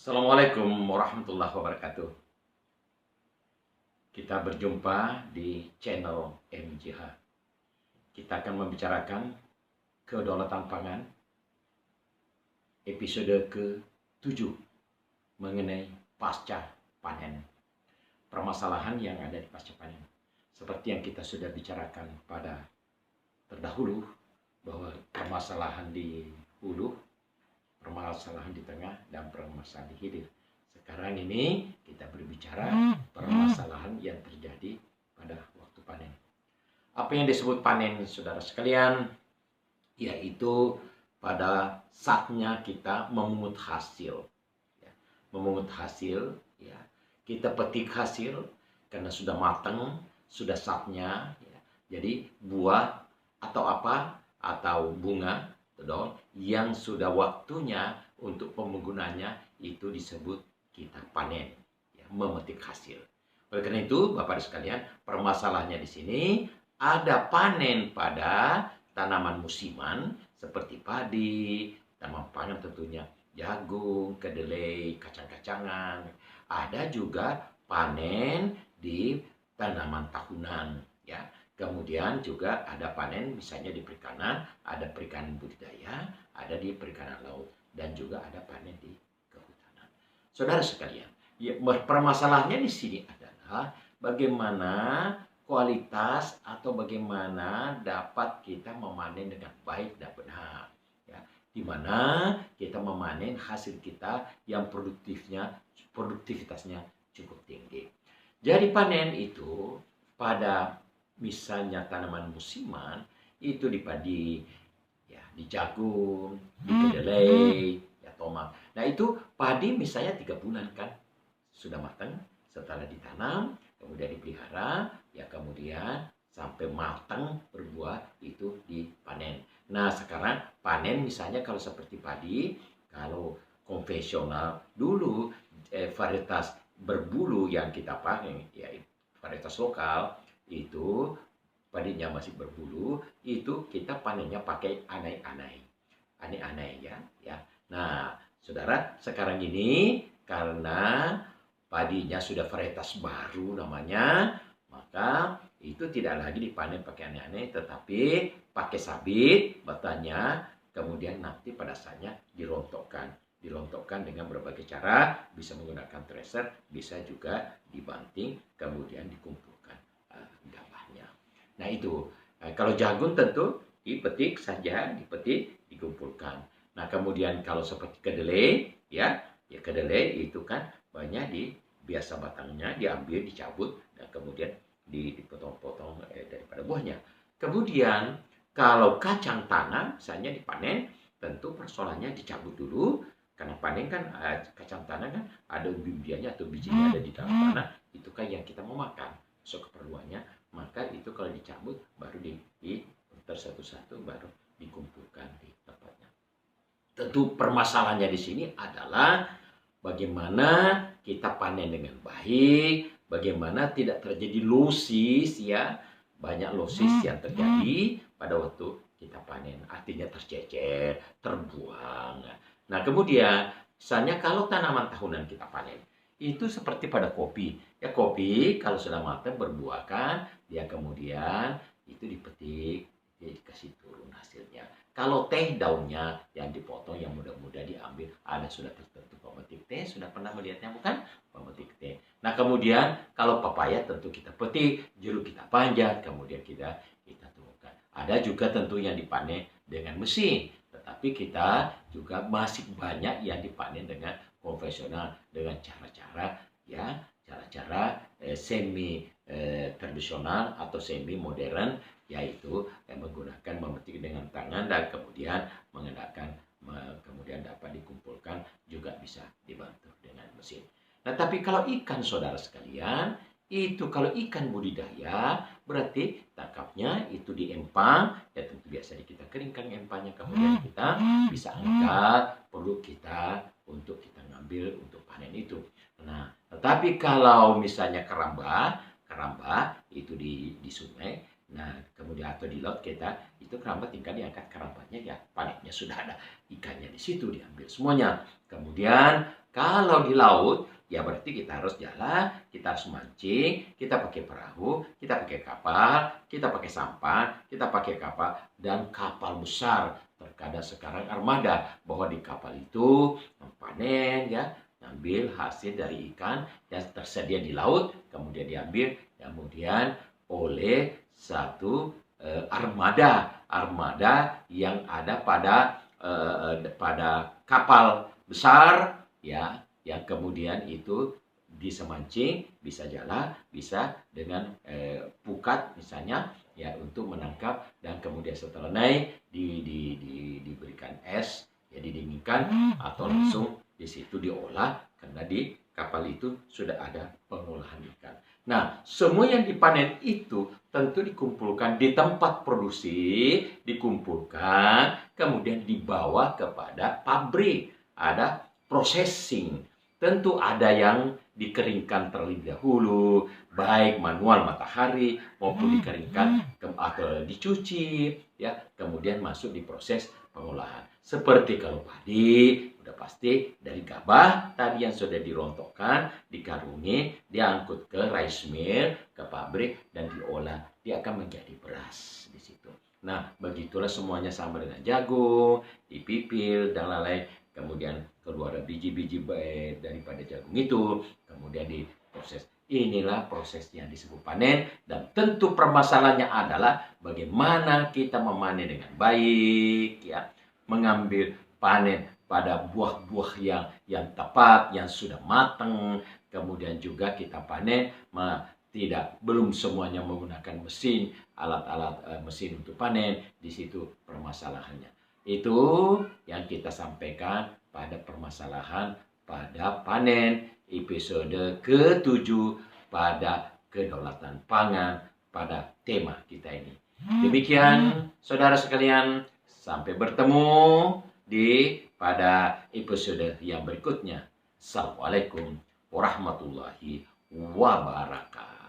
Assalamualaikum warahmatullahi wabarakatuh. Kita berjumpa di channel MJH. Kita akan membicarakan kedaulatan pangan episode ke-7 mengenai pasca panen. Permasalahan yang ada di pasca panen. Seperti yang kita sudah bicarakan pada terdahulu, bahwa permasalahan di hulu, permasalahan di tengah, dan permasalahan di hilir. Sekarang ini kita berbicara permasalahan yang terjadi pada waktu panen. Apa yang disebut panen, saudara sekalian? Yaitu pada saatnya kita memungut hasil. Memungut hasil, ya. Kita petik hasil karena sudah matang, sudah saatnya. Ya. Jadi buah atau apa, atau bunga yang sudah waktunya untuk penggunaannya, itu disebut kita panen, ya, memetik hasil. Oleh karena itu, Bapak sekalian, permasalahannya di sini ada panen pada tanaman musiman seperti padi, tanaman pangan tentunya jagung, kedelai, kacang-kacangan. Ada juga panen di tanaman tahunan, ya. Kemudian juga ada panen misalnya di perikanan, ada perikanan budidaya, ada di perikanan laut, dan juga ada panen di kehutanan. Saudara sekalian, ya, permasalahannya di sini adalah bagaimana kualitas atau bagaimana dapat kita memanen dengan baik dan benar. Ya, di mana kita memanen hasil kita yang produktivitasnya cukup tinggi. Jadi panen itu pada misalnya tanaman musiman itu di padi, ya, di jagung, di kedelai, ya, tomat. Nah itu padi misalnya 3 bulan kan sudah matang, setelah ditanam, kemudian dipelihara, ya, kemudian sampai matang berbuah itu dipanen. Nah sekarang panen misalnya kalau seperti padi, kalau konvensional dulu varietas berbulu yang kita panen, ya, varietas lokal, itu padinya masih berbulu, itu kita panennya pakai anai-anai, ya. Nah, saudara, sekarang ini karena padinya sudah varietas baru namanya, maka itu tidak lagi dipanen pakai anai-anai, tetapi pakai sabit batanya, kemudian nanti pada saatnya dirontokkan dengan berbagai cara, bisa menggunakan thresher, bisa juga dibanting, kemudian dikumpulkan gabahnya. Nah itu, kalau jagung tentu dipetik saja, dikumpulkan. Nah kemudian kalau seperti kedelai, ya kedelai itu kan banyak biasa batangnya diambil, dicabut, dan kemudian dipotong-potong daripada buahnya. Kemudian kalau kacang tanah misalnya dipanen, tentu persoalannya dicabut dulu, karena panen kan kacang tanah kan ada umbi-umbiannya atau bijinya ada di dalam tanah, itu kan yang kita mau makan, so keperluannya, maka itu kalau dicabut baru satu-satu baru dikumpulkan di tempatnya. Tentu permasalahannya di sini adalah bagaimana kita panen dengan baik, bagaimana tidak terjadi losis, ya, banyak losis yang terjadi pada waktu kita panen, artinya tercecer, terbuang. Nah kemudian misalnya kalau tanaman tahunan kita panen, itu seperti pada kopi, ya, kopi kalau sudah matang berbuah kan, dia kemudian itu dipetik, dia dikasih turun hasilnya. Kalau teh daunnya yang dipotong, yang muda-muda diambil, ada sudah tertentu pemetik teh, sudah pernah melihatnya bukan? Pemetik teh. Nah kemudian kalau papaya tentu kita petik, jeruk kita panjat, kemudian kita turunkan. Ada juga tentu yang dipanen dengan mesin, tetapi kita juga masih banyak yang dipanen dengan konvensional, dengan cara-cara, ya, cara-cara semi tradisional atau semi modern, yaitu menggunakan memetik dengan tangan dan kemudian mengenakan, kemudian dapat dikumpulkan, juga bisa dibantu dengan mesin. Nah, tapi kalau ikan, saudara sekalian, itu kalau ikan budidaya berarti tangkapnya itu di empang, ya tentu biasanya kita keringkan empangnya, kemudian kita bisa angkat, perlu kita untuk kita ngambil untuk panen itu. Nah, tetapi kalau misalnya keramba itu di sungai, nah kemudian atau di laut kita itu keramba tinggal diangkat kerambanya, ya panennya sudah ada ikannya di situ, diambil semuanya. Kemudian kalau di laut, ya berarti kita harus jalan, kita harus mancing, kita pakai perahu, kita pakai kapal, kita pakai sampan, kita pakai kapal, dan kapal besar. Terkadang sekarang armada, bahwa di kapal itu panen, ya, ambil hasil dari ikan yang tersedia di laut, kemudian diambil, kemudian oleh satu armada yang ada pada kapal besar, ya, yang kemudian itu bisa mancing, bisa jala, bisa dengan pukat misalnya, ya, untuk menangkap, dan kemudian setelah naik diberikan es, ya, didinginkan, atau langsung di situ diolah, karena di kapal itu sudah ada pengolahan ikan. Nah, semua yang dipanen itu tentu dikumpulkan di tempat produksi, dikumpulkan, kemudian dibawa kepada pabrik. Ada processing. Tentu ada yang dikeringkan terlebih dahulu, baik manual matahari maupun dikeringkan atau dicuci, ya, kemudian masuk di proses pengolahan. Seperti kalau padi, udah pasti dari gabah tadi yang sudah dirontokkan, dikarungin, diangkut ke rice mill, ke pabrik, dan diolah. Dia akan menjadi beras di situ. Nah, begitulah semuanya sama dengan jagung, dipipil, dan lain-lain. Kemudian keluar biji-biji daripada jagung itu, kemudian diproses. Inilah proses yang disebut panen, dan tentu permasalahannya adalah bagaimana kita memanen dengan baik, ya, mengambil panen pada buah-buah yang tepat, yang sudah matang, kemudian juga kita panen belum semuanya menggunakan mesin, alat-alat mesin untuk panen. Di situ permasalahannya. Itu yang kita sampaikan pada permasalahan pada panen episode ke-7 pada kedaulatan pangan pada tema kita ini. Demikian saudara sekalian, sampai bertemu pada episode yang berikutnya. Assalamualaikum warahmatullahi wabarakatuh.